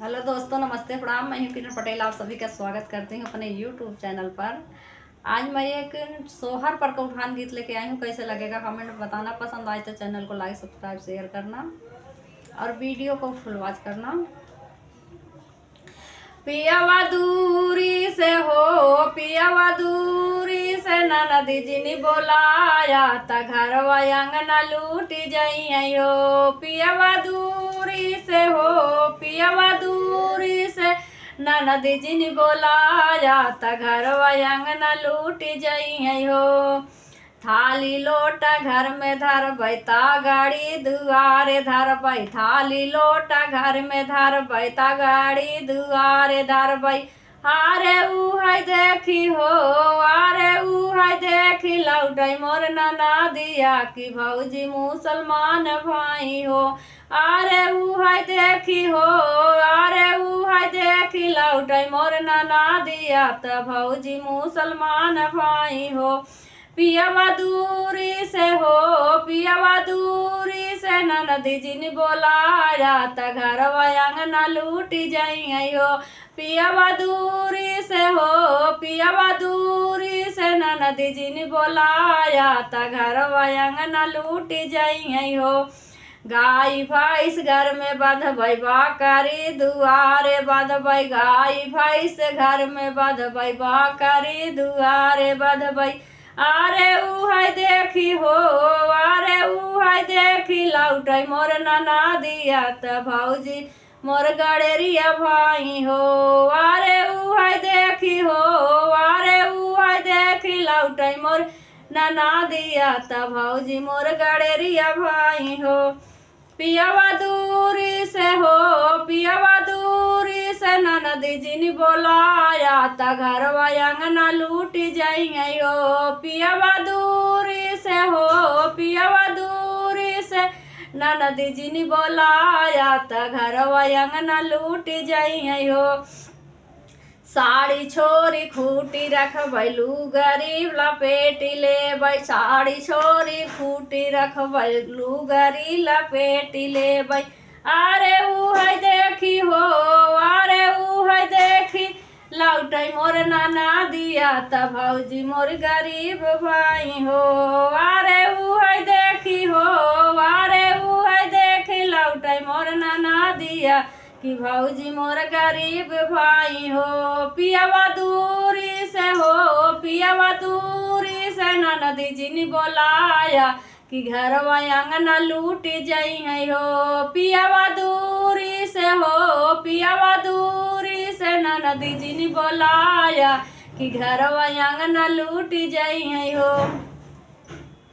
Hello दोस्तों, नमस्ते प्रणाम। मैं हूं किरण पटेल, आप सभी का स्वागत करती हूं अपने यूट्यूब चैनल पर। आज मैं एक सोहर पर का उठान गीत लेके आई हूं। कैसे लगेगा कमेंट में बताना। पसंद आए तो चैनल को लाइक सब्सक्राइब शेयर करना और वीडियो को फुल वॉच करना। पियावा दूरी से हो, पियावा दूरी से ननदी जिनी बोलाया त घरवा अंगना लूटी जइयो। पियावा दूरी से हो, पियावा दूरी से ननदी जिनी बोलाया त घरवा अंगना लूटी जइयो। थाली लोटा घर में धर बैता गाड़ी दुआरे धर बई। थाली लोटा घर में धर बैता गाड़ी दुआरे धर बई। आरे ऊ है देखी हो, आरे ऊ है देखी लौटै मोर नना दिया कि भौजी मुसलमान भाई हो। आरे ऊ है देखी हो, आरे ऊ है देखी लौटै मोर नना दिया त भौजी मुसलमान भाई हो। पियावा दूरी से हो, पियावा दूरी से ननदी जिन बोलाया त घरवा अंगना लूटी जइयो। पियावा दूरी से हो, पियावा दूरी से ननदी जिन बोलाया त घरवा अंगना लूटी जइयो। गाय भैंस घर में बंधबै बाकरी दुआरे बंधबै। गाय भैंस घर में बंधबै बाकरी दुआरे बंधबै। आरे ऊ है देखी हो, आरे ऊ है देखी लौटै मोर नना दिया त भौजी मोर गड़ेरिया भाई हो। आरे ऊ है देखी हो, आरे ऊ है देखी लौटै मोर नना दिया त भौजी मोर गड़ेरिया भाई हो। पियावा दूरी से हो, पियावा दूरी से ननदी जिन बोलाया त घरवा अंगना लूटी जइयो। पियावा दूरी से हो, पियावा दूरी से ननदी जिन बोलाया त घरवा अंगना लूटी जइयो। साड़ी छोरी खूटी रखबै लुगरी लपेटी लेबै। साड़ी छोरी खूटी रखबै लुगरी लपेटी लेबै। आरे ऊ है देखी हो, आरे ऊ है देखी लौटै मोर नाना दिया त भौजी मोर गरीब भाई हो। आरे ऊ है देखी हो, आरे ऊ है देखी लौटै मोर नाना दिया कि भौजी मोर गरीब भाई हो। पियावा दूरी से हो, पियावा दूरी से ननदी जिन बोलाया कि घरवा अंगना लूटी जइयो। पियावा दूरी से हो, पियावा दूरी से ननदी जिन बोलाया कि घरवा अंगना लूटी जइयो।